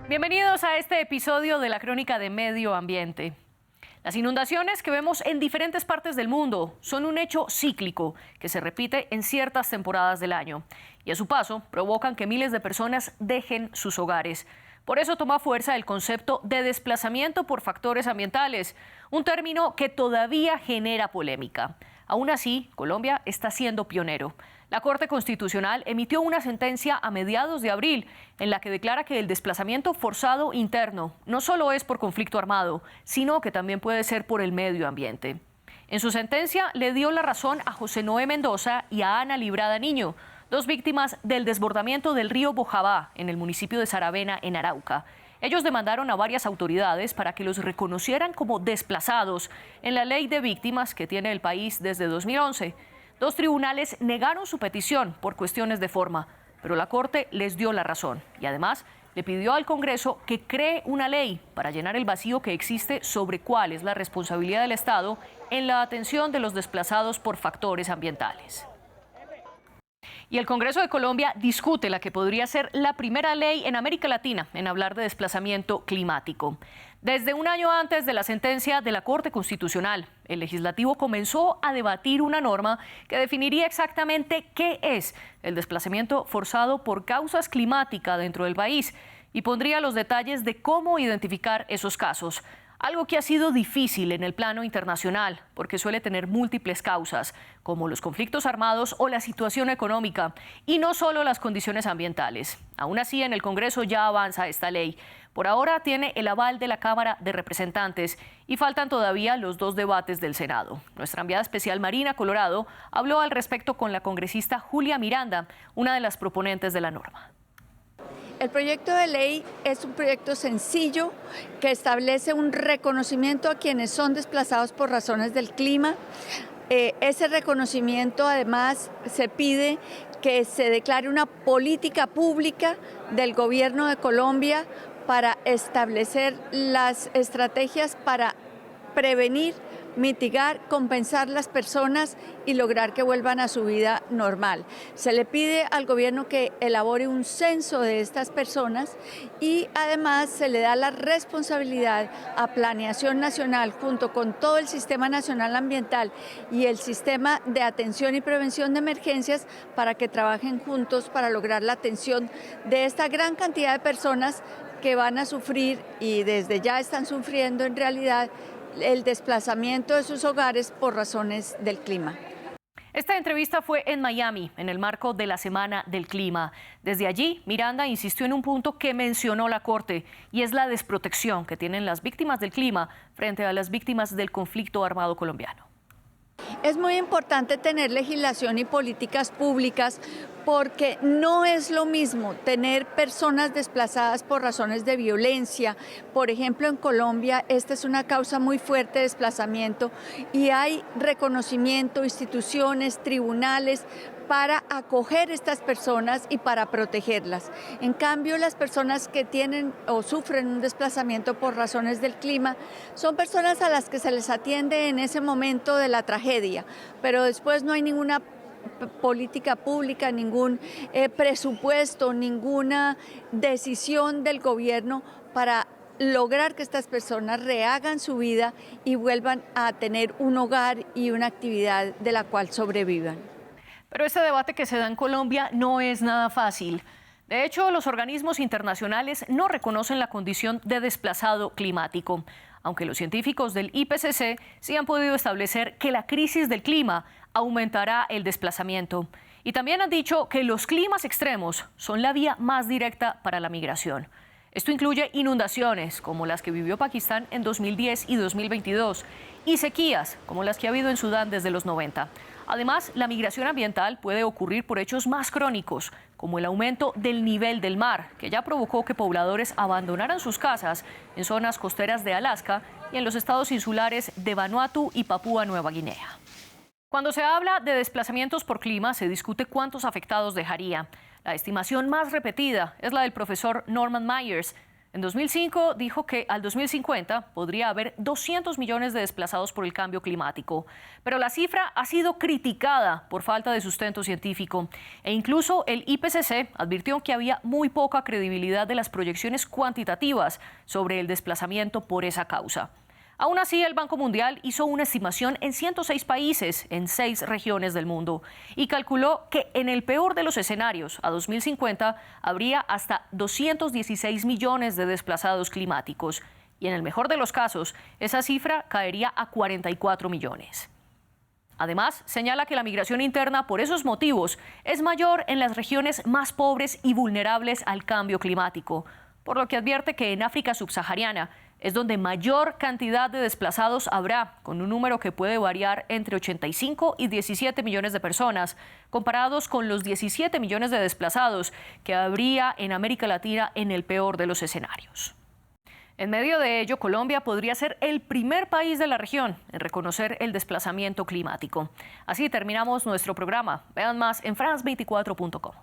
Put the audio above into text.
Bienvenidos a este episodio de la Crónica de Medio Ambiente. Las inundaciones que vemos en diferentes partes del mundo son un hecho cíclico que se repite en ciertas temporadas del año y a su paso provocan que miles de personas dejen sus hogares. Por eso toma fuerza el concepto de desplazamiento por factores ambientales, un término que todavía genera polémica. Aún así, Colombia está siendo pionero. La Corte Constitucional emitió una sentencia a mediados de abril en la que declara que el desplazamiento forzado interno no solo es por conflicto armado, sino que también puede ser por el medio ambiente. En su sentencia le dio la razón a José Noé Mendoza y a Ana Librada Niño, dos víctimas del desbordamiento del río Bojabá en el municipio de Saravena, en Arauca. Ellos demandaron a varias autoridades para que los reconocieran como desplazados en la ley de víctimas que tiene el país desde 2011. Dos tribunales negaron su petición por cuestiones de forma, pero la Corte les dio la razón y además le pidió al Congreso que cree una ley para llenar el vacío que existe sobre cuál es la responsabilidad del Estado en la atención de los desplazados por factores ambientales. Y el Congreso de Colombia discute la que podría ser la primera ley en América Latina en hablar de desplazamiento climático. Desde un año antes de la sentencia de la Corte Constitucional, el legislativo comenzó a debatir una norma que definiría exactamente qué es el desplazamiento forzado por causas climáticas dentro del país y pondría los detalles de cómo identificar esos casos. Algo que ha sido difícil en el plano internacional, porque suele tener múltiples causas, como los conflictos armados o la situación económica, y no solo las condiciones ambientales. Aún así, en el Congreso ya avanza esta ley. Por ahora tiene el aval de la Cámara de Representantes y faltan todavía los dos debates del Senado. Nuestra enviada especial Marina Colorado habló al respecto con la congresista Julia Miranda, una de las proponentes de la norma. El proyecto de ley es un proyecto sencillo que establece un reconocimiento a quienes son desplazados por razones del clima. Ese reconocimiento además se pide que se declare una política pública del gobierno de Colombia para establecer las estrategias para prevenir, mitigar, compensar las personas y lograr que vuelvan a su vida normal. Se le pide al gobierno que elabore un censo de estas personas y además se le da la responsabilidad a Planeación Nacional junto con todo el Sistema Nacional Ambiental y el Sistema de Atención y Prevención de Emergencias para que trabajen juntos para lograr la atención de esta gran cantidad de personas que van a sufrir y desde ya están sufriendo en realidad el desplazamiento de sus hogares por razones del clima. Esta entrevista fue en Miami, en el marco de la Semana del Clima. Desde allí, Miranda insistió en un punto que mencionó la Corte, y es la desprotección que tienen las víctimas del clima frente a las víctimas del conflicto armado colombiano. Es muy importante tener legislación y políticas públicas porque no es lo mismo tener personas desplazadas por razones de violencia. Por ejemplo, en Colombia esta es una causa muy fuerte de desplazamiento y hay reconocimiento, instituciones, tribunales para acoger estas personas y para protegerlas. En cambio, las personas que tienen o sufren un desplazamiento por razones del clima son personas a las que se les atiende en ese momento de la tragedia, pero después no hay ninguna política pública, ningún presupuesto, ninguna decisión del gobierno para lograr que estas personas rehagan su vida y vuelvan a tener un hogar y una actividad de la cual sobrevivan. Pero este debate que se da en Colombia no es nada fácil. De hecho, los organismos internacionales no reconocen la condición de desplazado climático, aunque los científicos del IPCC sí han podido establecer que la crisis del clima aumentará el desplazamiento. Y también han dicho que los climas extremos son la vía más directa para la migración. Esto incluye inundaciones, como las que vivió Pakistán en 2010 y 2022, y sequías, como las que ha habido en Sudán desde los 90. Además, la migración ambiental puede ocurrir por hechos más crónicos, como el aumento del nivel del mar, que ya provocó que pobladores abandonaran sus casas en zonas costeras de Alaska y en los estados insulares de Vanuatu y Papúa Nueva Guinea. Cuando se habla de desplazamientos por clima, se discute cuántos afectados dejaría. La estimación más repetida es la del profesor Norman Myers. En 2005 dijo que al 2050 podría haber 200 millones de desplazados por el cambio climático, pero la cifra ha sido criticada por falta de sustento científico e incluso el IPCC advirtió que había muy poca credibilidad de las proyecciones cuantitativas sobre el desplazamiento por esa causa. Aún así, el Banco Mundial hizo una estimación en 106 países, en 6 regiones del mundo, y calculó que en el peor de los escenarios, a 2050, habría hasta 216 millones de desplazados climáticos. Y en el mejor de los casos, esa cifra caería a 44 millones. Además, señala que la migración interna, por esos motivos, es mayor en las regiones más pobres y vulnerables al cambio climático, por lo que advierte que en África subsahariana es donde mayor cantidad de desplazados habrá, con un número que puede variar entre 85 y 17 millones de personas, comparados con los 17 millones de desplazados que habría en América Latina en el peor de los escenarios. En medio de ello, Colombia podría ser el primer país de la región en reconocer el desplazamiento climático. Así terminamos nuestro programa. Vean más en france24.com.